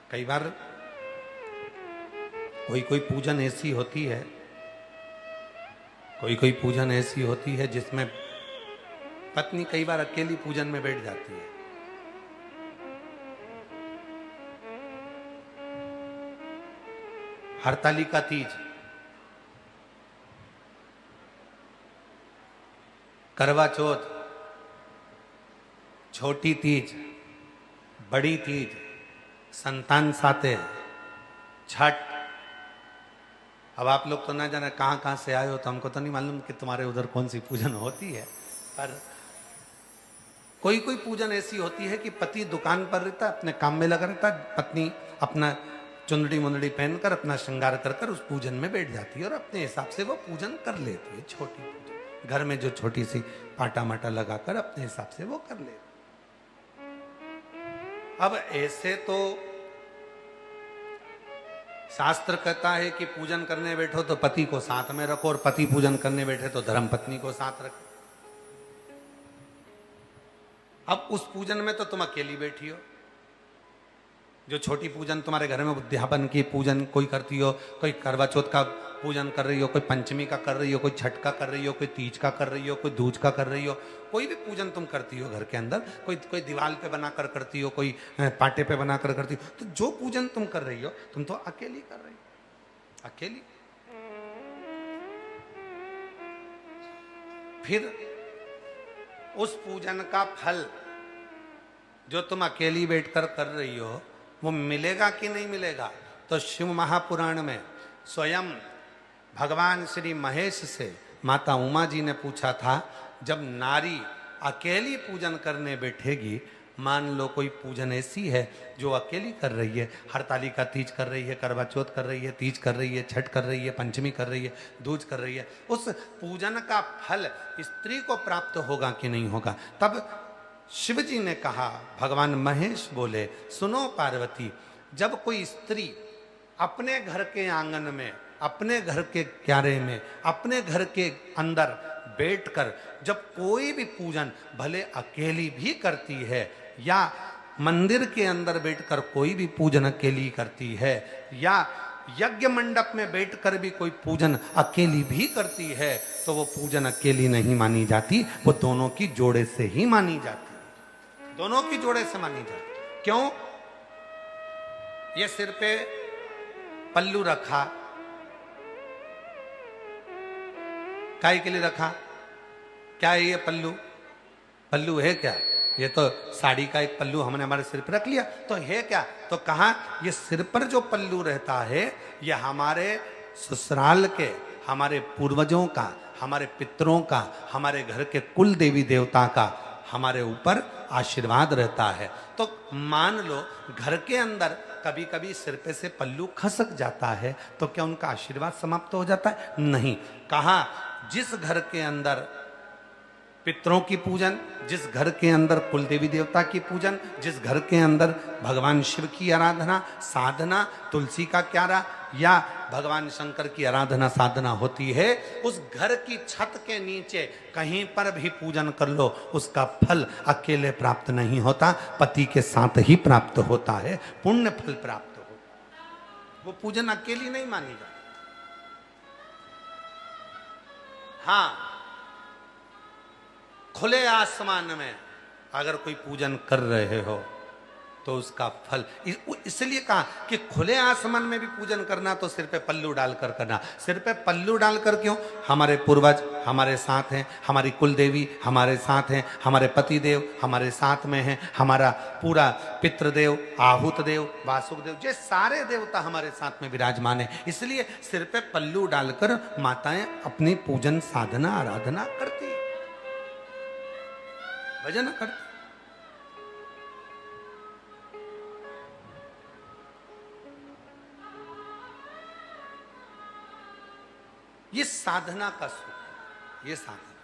कई बार कोई कोई पूजन ऐसी होती है, कोई कोई पूजन ऐसी होती है जिसमें पत्नी कई बार अकेली पूजन में बैठ जाती है। हरतालिका तीज, करवा चौथ, छोटी तीज, बड़ी तीज, संतान साते, छठ। अब आप लोग तो ना जाने कहां कहां से आए हो, तो हमको तो नहीं मालूम कि तुम्हारे उधर कौन सी पूजन होती है, पर कोई कोई पूजन ऐसी होती है कि पति दुकान पर रहता है, अपने काम में लगा रहता है, पत्नी अपना चुंदड़ी मुंदड़ी पहनकर अपना श्रृंगार कर कर उस पूजन में बैठ जाती है और अपने हिसाब से वो पूजन कर लेती है। छोटी पूजन घर में जो छोटी सी पाटा माटा लगाकर अपने हिसाब से वो कर लेती। अब ऐसे तो शास्त्र कहता है कि पूजन करने बैठो तो पति को साथ में रखो, और पति पूजन करने बैठे तो धर्म पत्नी को साथ रखो। अब उस पूजन में तो तुम अकेली बैठी हो। जो छोटी पूजन तुम्हारे घर में उद्यापन की पूजन कोई करती हो, कोई करवा चौथ का पूजन कर रही हो, कोई पंचमी का कर रही हो, कोई छठ का कर रही हो, कोई तीज का कर रही हो, कोई दूज का कर रही हो, कोई भी पूजन तुम करती हो घर के अंदर, कोई कोई दीवार पे बनाकर करती हो, कोई पाटे पे बनाकर करती हो, तो जो पूजन तुम कर रही हो तुम तो अकेली कर रही हो, अकेली। फिर उस पूजन का फल जो तुम अकेली बैठकर कर रही हो वो मिलेगा कि नहीं मिलेगा? तो शिव महापुराण में स्वयं भगवान श्री महेश से माता उमा जी ने पूछा था, जब नारी अकेली पूजन करने बैठेगी, मान लो कोई पूजन ऐसी है जो अकेली कर रही है, हरतालिका तीज कर रही है, करवा चौथ कर रही है, तीज कर रही है, छठ कर रही है, पंचमी कर रही है, दूज कर रही है, उस पूजन का फल स्त्री को प्राप्त होगा कि नहीं होगा? तब शिव जी ने कहा, भगवान महेश बोले, सुनो पार्वती, जब कोई स्त्री अपने घर के आंगन में, अपने घर के क्यारे में, अपने घर के अंदर बैठकर जब कोई भी पूजन भले अकेली भी करती है, या मंदिर के अंदर बैठकर कोई भी पूजन अकेली करती है, या यज्ञ मंडप में बैठकर भी कोई पूजन अकेली भी करती है, तो वो पूजन अकेली नहीं मानी जाती, वो दोनों की जोड़े से ही मानी जाती, दोनों की जोड़े से मानी जाती। क्यों? ये सिर पे पल्लू रखा, काय के लिए रखा? क्या है ये पल्लू? पल्लू है क्या? ये तो साड़ी का एक पल्लू हमने हमारे सिर पर रख लिया, तो है क्या? तो कहा ये सिर पर जो पल्लू रहता है ये हमारे ससुराल के, हमारे पूर्वजों का, हमारे पितरों का, हमारे घर के कुल देवी देवता का हमारे ऊपर आशीर्वाद रहता है। तो मान लो घर के अंदर कभी कभी सिर पे से पल्लू खसक जाता है, तो क्या उनका आशीर्वाद समाप्त हो जाता है? नहीं। कहा जिस घर के अंदर पितरों की पूजन, जिस घर के अंदर कुल देवी देवता की पूजन, जिस घर के अंदर भगवान शिव की आराधना साधना, तुलसी का क्यारा या भगवान शंकर की आराधना साधना होती है, उस घर की छत के नीचे कहीं पर भी पूजन कर लो, उसका फल अकेले प्राप्त नहीं होता, पति के साथ ही प्राप्त होता है, पुण्य फल प्राप्त होता है। वो पूजन अकेली नहीं मानी जाती। हाँ, खुले आसमान में अगर कोई पूजन कर रहे हो तो उसका फल, इसलिए कहा कि खुले आसमान में भी पूजन करना तो सिर पे पल्लू डालकर करना। सिर पे पल्लू डालकर क्यों? हमारे पूर्वज हमारे साथ हैं, हमारी कुल देवी हमारे साथ हैं, हमारे पति देव हमारे साथ में हैं, हमारा पूरा पितृदेव, आहूत देव, वासुक देव, ये सारे देवता हमारे साथ में विराजमान है। इसलिए सिर पे पल्लू डालकर माताएं अपनी पूजन साधना आराधना करती, भजन करती। ये साधना का सुख, ये साधना।